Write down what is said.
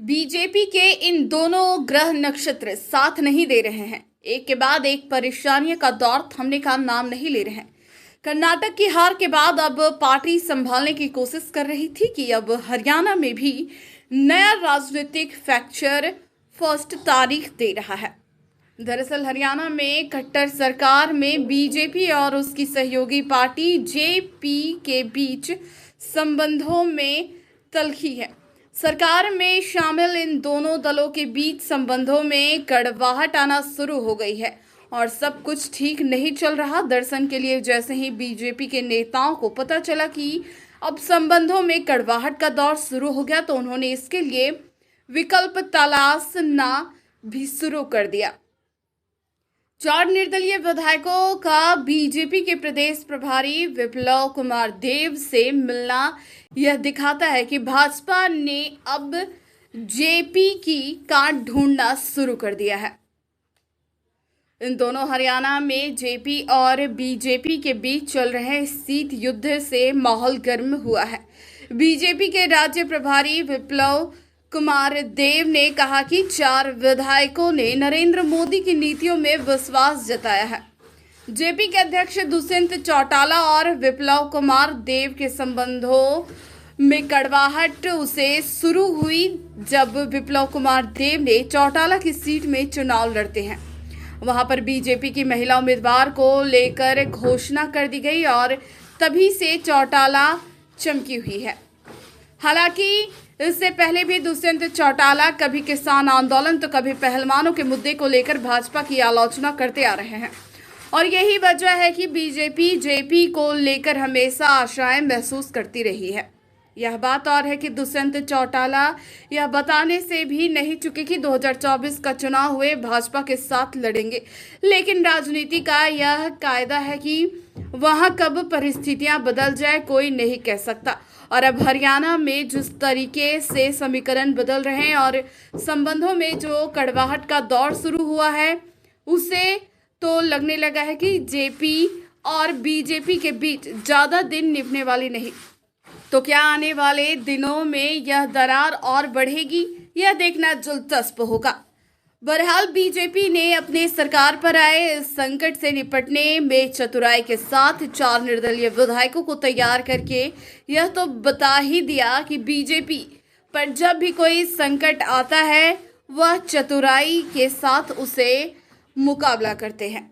BJP के इन दोनों ग्रह नक्षत्र साथ नहीं दे रहे हैं। एक के बाद एक परेशानियों का दौर थमने का नाम नहीं ले रहे हैं। कर्नाटक की हार के बाद अब पार्टी संभालने की कोशिश कर रही थी कि अब हरियाणा में भी नया राजनीतिक फ्रैक्चर फर्स्ट तारीख दे रहा है। दरअसल हरियाणा में खट्टर सरकार में बीजेपी और उसकी सहयोगी पार्टी जेपी के बीच संबंधों में तल्खी है। सरकार में शामिल इन दोनों दलों के बीच संबंधों में कड़वाहट आना शुरू हो गई है और सब कुछ ठीक नहीं चल रहा। दर्शन के लिए जैसे ही बीजेपी के नेताओं को पता चला कि अब संबंधों में कड़वाहट का दौर शुरू हो गया तो उन्होंने इसके लिए विकल्प तलाशना भी शुरू कर दिया। 4 निर्दलीय विधायकों का बीजेपी के प्रदेश प्रभारी विप्लव कुमार देव से मिलना यह दिखाता है कि भाजपा ने अब जेपी की काट ढूंढना शुरू कर दिया है। इन दोनों हरियाणा में जेपी और बीजेपी के बीच चल रहे सीट युद्ध से माहौल गर्म हुआ है। बीजेपी के राज्य प्रभारी विप्लव कुमार देव ने कहा कि 4 विधायकों ने नरेंद्र मोदी की नीतियों में विश्वास जताया है। जेपी के अध्यक्ष दुष्यंत चौटाला और विप्लव कुमार देव के संबंधों में कड़वाहट उसे शुरू हुई जब विप्लव कुमार देव ने चौटाला की सीट में चुनाव लड़ते हैं। वहां पर बीजेपी की महिला उम्मीदवार को लेकर घोषणा कर दी गई और तभी से चौटाला चमकी हुई है। हालांकि इससे पहले भी दुष्यंत चौटाला कभी किसान आंदोलन तो कभी पहलवानों के मुद्दे को लेकर भाजपा की आलोचना करते आ रहे हैं और यही वजह है कि बीजेपी जेपी को लेकर हमेशा आशाएं महसूस करती रही है। यह बात और है कि दुष्यंत चौटाला यह बताने से भी नहीं चुके कि 2024 का चुनाव हुए भाजपा के साथ लड़ेंगे, लेकिन राजनीति का यह कायदा है कि वहां कब परिस्थितियां बदल जाए कोई नहीं कह सकता। और अब हरियाणा में जिस तरीके से समीकरण बदल रहे हैं और संबंधों में जो कड़वाहट का दौर शुरू हुआ है उसे तो लगने लगा है कि जेपी और बीजेपी के बीच ज़्यादा दिन निभने वाली नहीं। तो क्या आने वाले दिनों में यह दरार और बढ़ेगी, यह देखना दिलचस्प होगा। बहरहाल बीजेपी ने अपने सरकार पर आए इस संकट से निपटने में चतुराई के साथ 4 निर्दलीय विधायकों को तैयार करके यह तो बता ही दिया कि बीजेपी पर जब भी कोई संकट आता है वह चतुराई के साथ उसे मुकाबला करते हैं।